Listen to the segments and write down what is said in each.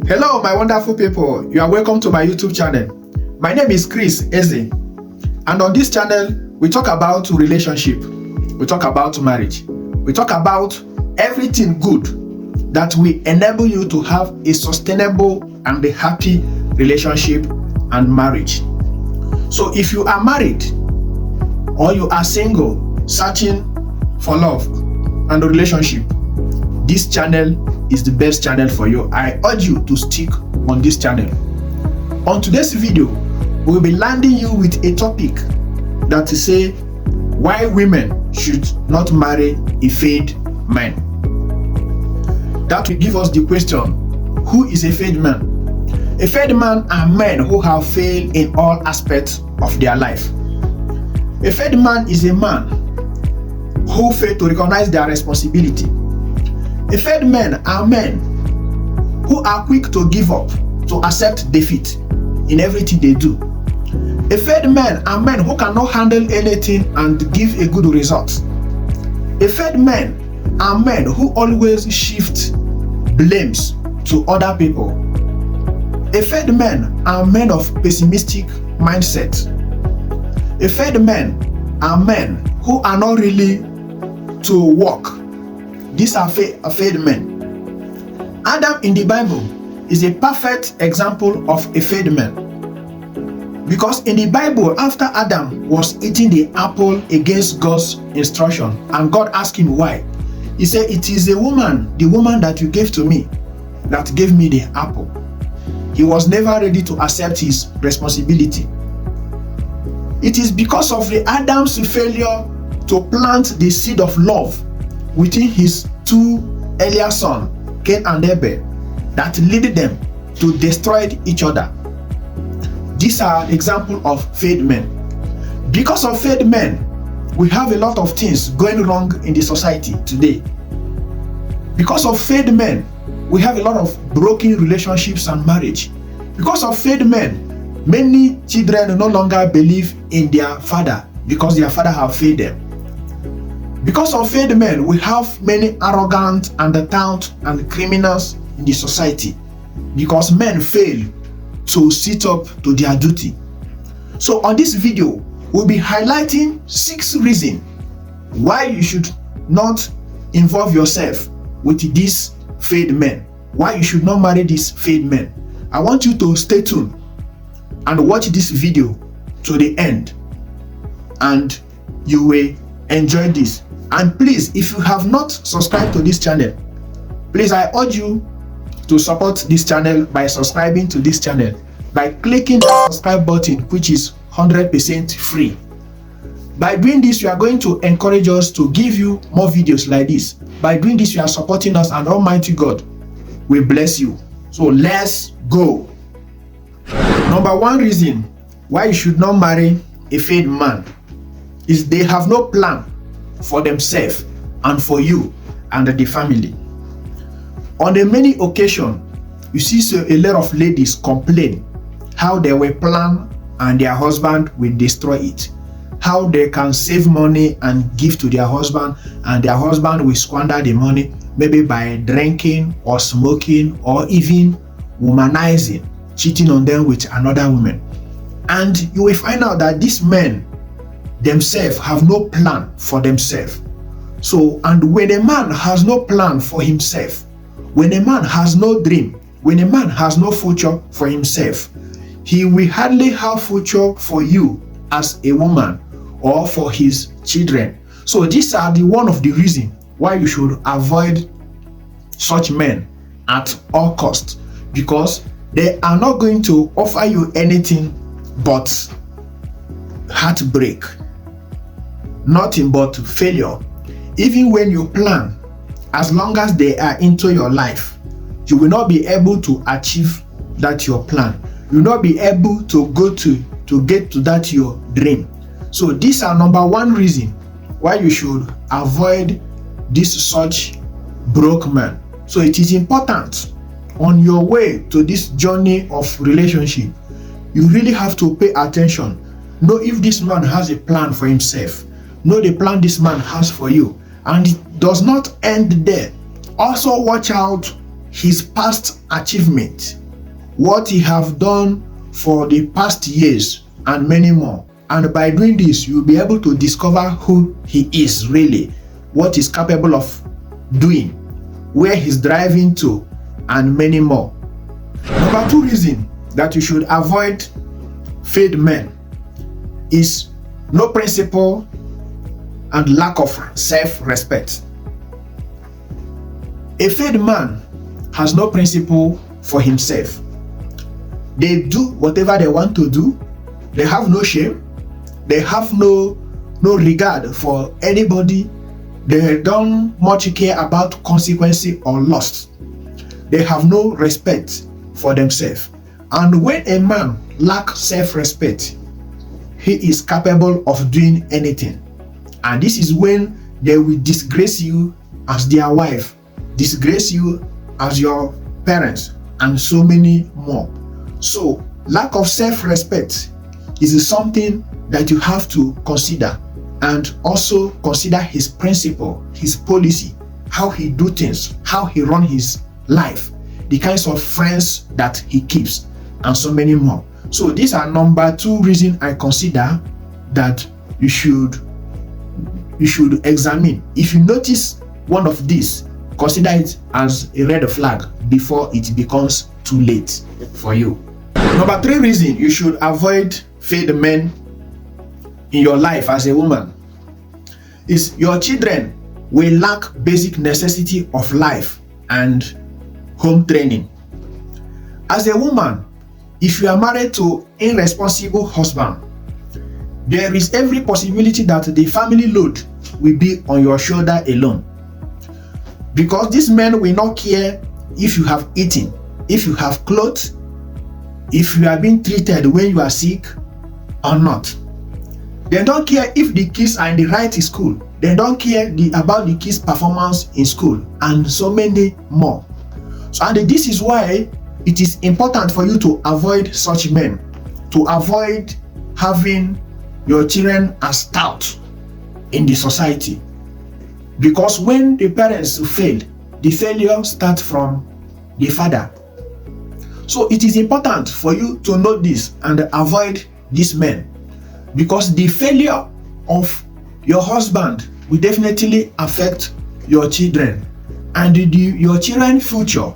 Hello, my wonderful people. You are welcome to my YouTube channel. My name is Chris Eze, and on this channel, we talk about relationship. We talk about marriage. We talk about everything good that will enable you to have a sustainable and a happy relationship and marriage. So if you are married or you are single, searching for love and a relationship, this channel is the best channel for you. I urge you to stick on this channel. On today's video, we'll be landing you with a topic that is say why women should not marry a failed man. That will give us the question, who is a failed man? A failed man are men who have failed in all aspects of their life. A failed man is a man who failed to recognize their responsibility. A failed men are men who are quick to give up, to accept defeat in everything they do. A failed men are men who cannot handle anything and give a good result. A failed men are men who always shift blames to other people. A failed men are men of pessimistic mindset. A failed men are men who are not really to work. These are failed men. Adam in the Bible is a perfect example of a failed man. Because in the Bible, after Adam was eating the apple against God's instruction, and God asked him why, he said, "It is the woman that you gave to me, that gave me the apple." He was never ready to accept his responsibility. It is because of the Adam's failure to plant the seed of love within his two earlier sons, Cain and Abel, that led them to destroy each other. These are examples of failed men. Because of failed men, we have a lot of things going wrong in the society today. Because of failed men, we have a lot of broken relationships and marriage. Because of failed men, many children no longer believe in their father because their father have failed them. Because of failed men, we have many arrogant, underturned, and criminals in the society. Because men fail to sit up to their duty. So on this video, we'll be highlighting 6 reasons why you should not involve yourself with these failed men. Why you should not marry these failed men. I want you to stay tuned and watch this video to the end, and you will enjoy this. And please, if you have not subscribed to this channel, please, I urge you to support this channel by subscribing to this channel, by clicking the subscribe button, which is 100% free. By doing this, you are going to encourage us to give you more videos like this. By doing this, you are supporting us, and Almighty God will bless you. So let's go. Number 1 reason why you should not marry a failed man is they have no plan for themselves and for you and the family. On the many occasions, you see a lot of ladies complain how they will plan and their husband will destroy it. How they can save money and give to their husband, and their husband will squander the money, maybe by drinking or smoking or even womanizing, cheating on them with another woman. And you will find out that these men themselves have no plan for themselves. So, and when a man has no plan for himself, when a man has no dream, when a man has no future for himself, he will hardly have future for you as a woman or for his children. So these are one of the reasons why you should avoid such men at all costs, because they are not going to offer you anything but heartbreak, nothing but failure. Even when you plan, as long as they are into your life, you will not be able to achieve that your plan. You will not be able to get to that your dream. So these are number 1 reason why you should avoid this such broke man. So it is important on your way to this journey of relationship, you really have to pay attention. Know if this man has a plan for himself. Know the plan this man has for you. And it does not end there. Also watch out his past achievement, what he have done for the past years and many more. And by doing this, you'll be able to discover who he is really, what he's capable of doing, where he's driving to, and many more. Number 2 reason that you should avoid failed men is no principle and lack of self-respect. A failed man has no principle for himself. They do whatever they want to do. They have no shame. They have no regard for anybody. They don't much care about consequences or loss. They have no respect for themselves. And when a man lacks self-respect, he is capable of doing anything. And this is when they will disgrace you as their wife, disgrace you as your parents, and so many more. So lack of self-respect is something that you have to consider, and also consider his principle, his policy, how he do things, how he run his life, the kinds of friends that he keeps, and so many more. So these are number 2 reasons I consider that you should examine. If you notice one of these, consider it as a red flag before it becomes too late for you. Number 3 reason you should avoid failed men in your life as a woman is your children will lack basic necessity of life and home training. As a woman, if you are married to an irresponsible husband, there is every possibility that the family load will be on your shoulder alone. Because these men will not care if you have eaten, if you have clothes, if you are being treated when you are sick or not. They don't care if the kids are in the right school. They don't care about the kids' performance in school, and so many more. So, and this is why it is important for you to avoid such men, to avoid having your children as stout in the society. Because when the parents fail, the failure starts from the father. So it is important for you to know this and avoid these men, because the failure of your husband will definitely affect your children, and your children's future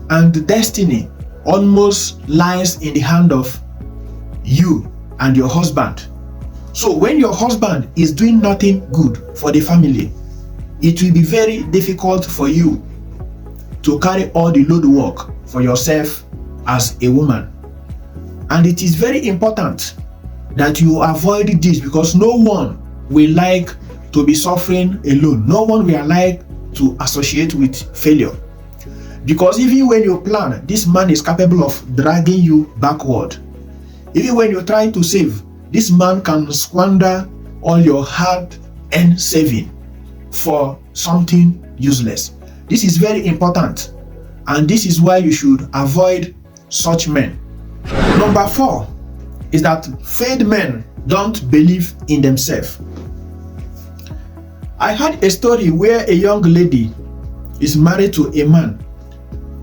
and destiny almost lies in the hand of you and your husband. So when your husband is doing nothing good for the family, it will be very difficult for you to carry all the load work for yourself as a woman. And it is very important that you avoid this, because no one will like to be suffering alone. No one will like to associate with failure. Because even when you plan, this man is capable of dragging you backward. Even when you're trying to save, this man can squander all your hard-earned saving for something useless. This is very important, and this is why you should avoid such men. Number 4 is that failed men don't believe in themselves. I heard a story where a young lady is married to a man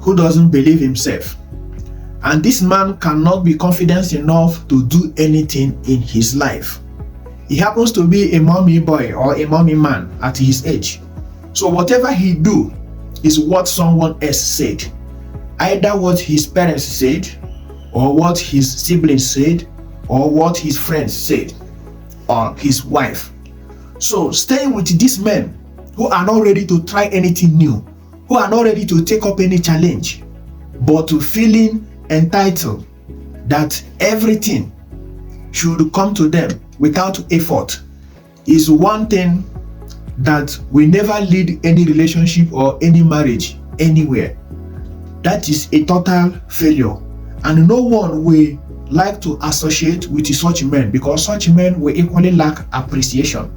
who doesn't believe himself, and this man cannot be confident enough to do anything in his life. He happens to be a mommy boy or a mommy man at his age. So whatever he do is what someone else said, either what his parents said, or what his siblings said, or what his friends said, or his wife. So staying with these men who are not ready to try anything new, who are not ready to take up any challenge, but to feeling entitled that everything should come to them without effort, is one thing that will never lead any relationship or any marriage anywhere. That is a total failure, and no one will like to associate with such men, because such men will equally lack appreciation.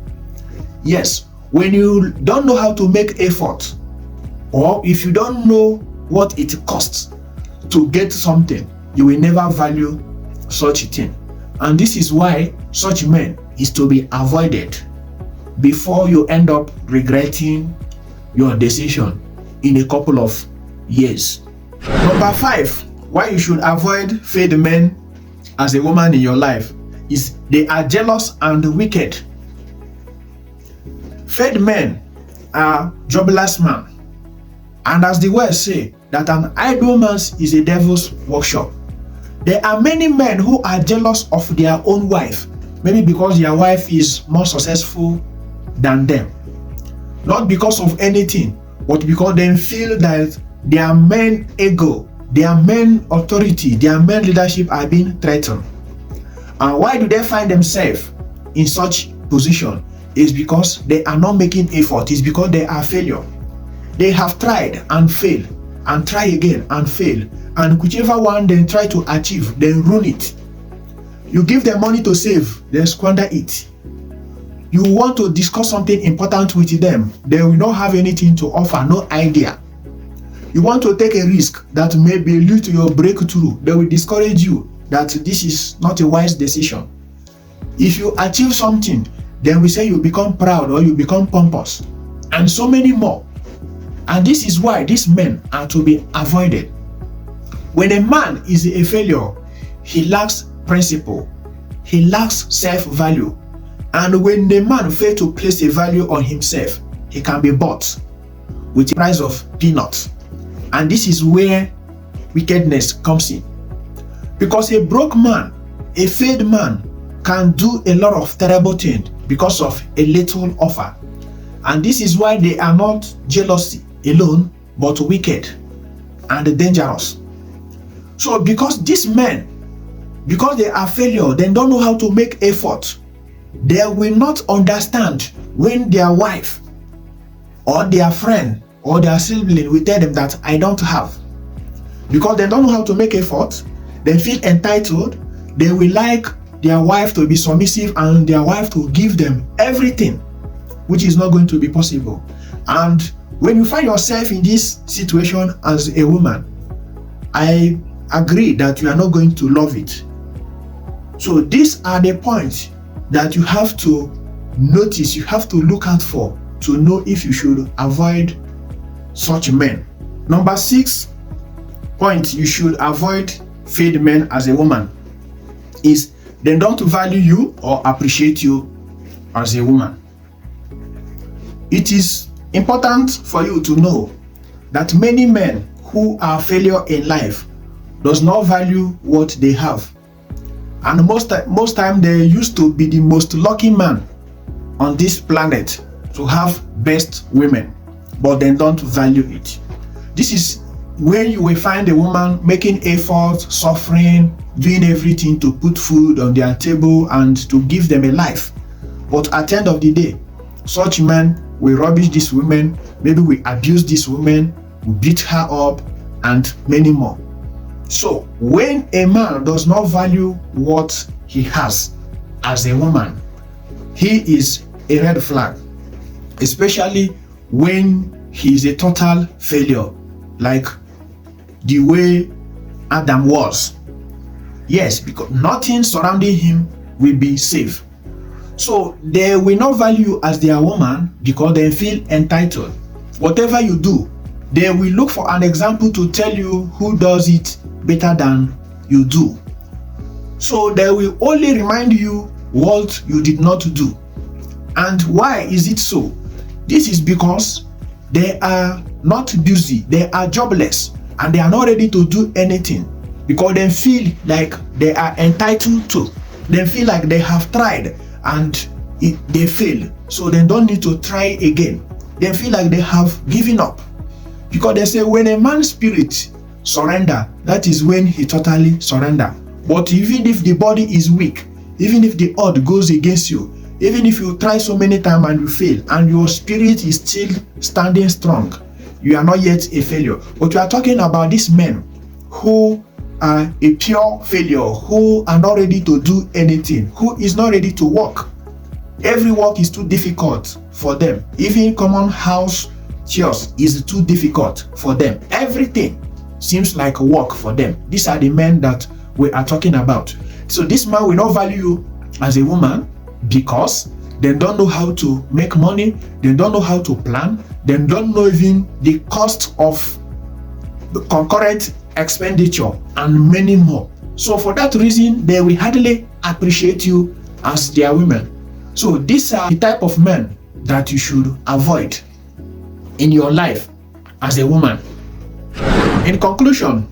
Yes, when you don't know how to make effort, or if you don't know what it costs to get something, you will never value such a thing. And this is why such men is to be avoided, before you end up regretting your decision in a couple of years. Number 5, why you should avoid failed men as a woman in your life is they are jealous and wicked. Failed men are jobless men, and as the words say, that an idle man is a devil's workshop. There are many men who are jealous of their own wife, maybe because their wife is more successful than them. Not because of anything, but because they feel that their men ego, their men authority, their men leadership are being threatened. And why do they find themselves in such position? Is because they are not making effort. It's because they are failure. They have tried and failed, and try again and fail, and whichever one they try to achieve, they ruin it. You give them money to save, they squander it. You want to discuss something important with them, they will not have anything to offer, no idea. You want to take a risk that may lead to your breakthrough, they will discourage you that this is not a wise decision. If you achieve something, then we say you become proud or you become pompous, and so many more. And this is why these men are to be avoided. When a man is a failure, he lacks principle, he lacks self-value. And when the man fails to place a value on himself, he can be bought with the price of peanuts. And this is where wickedness comes in. Because a broke man, a failed man, can do a lot of terrible things because of a little offer. And this is why they are not jealousy alone, but wicked and dangerous. So because these men, because they are failure, they don't know how to make effort, they will not understand when their wife or their friend or their sibling will tell them that I don't have. Because they don't know how to make effort, they feel entitled, they will like their wife to be submissive and their wife to give them everything, which is not going to be possible. And when you find yourself in this situation as a woman, I agree that you are not going to love it. So these are the points that you have to notice, you have to look out for to know if you should avoid such men. Number 6 point you should avoid failed men as a woman is they don't value you or appreciate you as a woman. It is important for you to know that many men who are failure in life does not value what they have. And most time they used to be the most lucky man on this planet to have best women, but they don't value it. This is when you will find a woman making effort, suffering, doing everything to put food on their table and to give them a life. But at the end of the day, such men will rubbish these women, maybe we abuse this woman, we beat her up, and many more. So when a man does not value what he has as a woman, he is a red flag, especially when he is a total failure, like the way Adam was. Yes, because nothing surrounding him will be safe. So they will not value you as their woman because they feel entitled. Whatever you do, they will look for an example to tell you who does it better than you do. So they will only remind you what you did not do. And why is it so? This is because they are not busy, they are jobless, and they are not ready to do anything because they feel like they are entitled to. They feel like they have tried and they fail, so they don't need to try again. They feel like they have given up because they say when a man's spirit surrender, that is when he totally surrender. But even if the body is weak, even if the odds goes against you, even if you try so many times and you fail and your spirit is still standing strong, you are not yet a failure. But we are talking about these men who are a pure failure, who are not ready to do anything, who is not ready to work. Every work is too difficult for them. Even common house chores is too difficult for them. Everything seems like work for them. These are the men that we are talking about. So this man will not value you as a woman because they don't know how to make money, they don't know how to plan, they don't know even the cost of the concurrent expenditure, and many more. So for that reason, they will hardly appreciate you as their women. So these are the type of men that you should avoid in your life as a woman. In conclusion,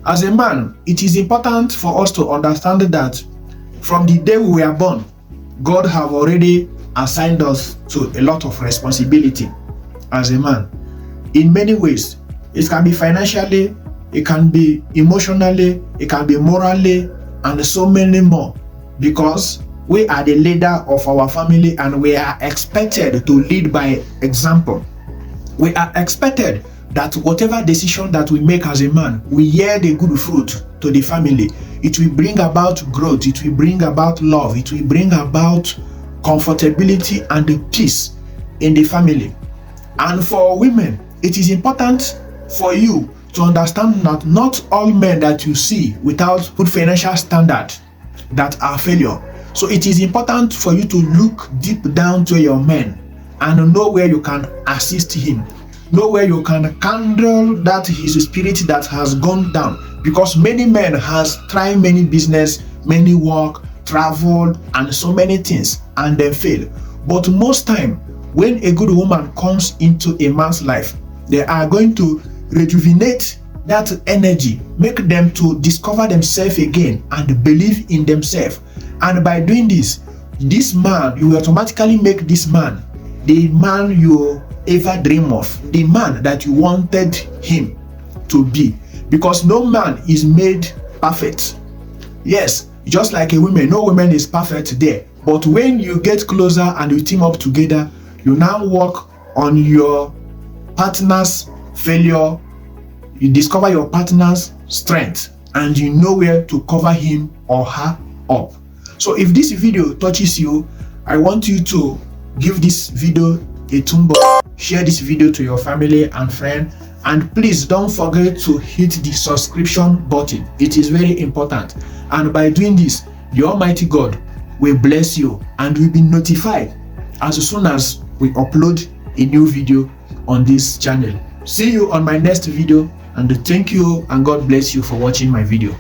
as a man, it is important for us to understand that from the day we were born, God have already assigned us to a lot of responsibility as a man. In many ways, it can be financially, it can be emotionally, it can be morally, and so many more, because we are the leader of our family and we are expected to lead by example. We are expected that whatever decision that we make as a man, we yield a good fruit to the family. It will bring about growth, it will bring about love, it will bring about comfortability and peace in the family. And for women, it is important for you to understand that not all men that you see without good financial standard that are failure. So it is important for you to look deep down to your man and know where you can assist him, know where you can handle that his spirit that has gone down, because many men has tried many business, many work, traveled, and so many things, and then fail. But most time, when a good woman comes into a man's life, they are going to rejuvenate that energy, make them to discover themselves again and believe in themselves. And by doing this man, you automatically make this man the man you ever dream of, the man that you wanted him to be, because no man is made perfect. Yes, just like a woman, no woman is perfect there, but when you get closer and you team up together, you now work on your partner's failure, you discover your partner's strength, and you know where to cover him or her up. So if this video touches you, I want you to give this video a thumbs up, share this video to your family and friend, and please don't forget to hit the subscription button. It is very important, and by doing this, the Almighty God will bless you and will be notified as soon as we upload a new video on this channel. See you on my next video, and thank you and God bless you for watching my video.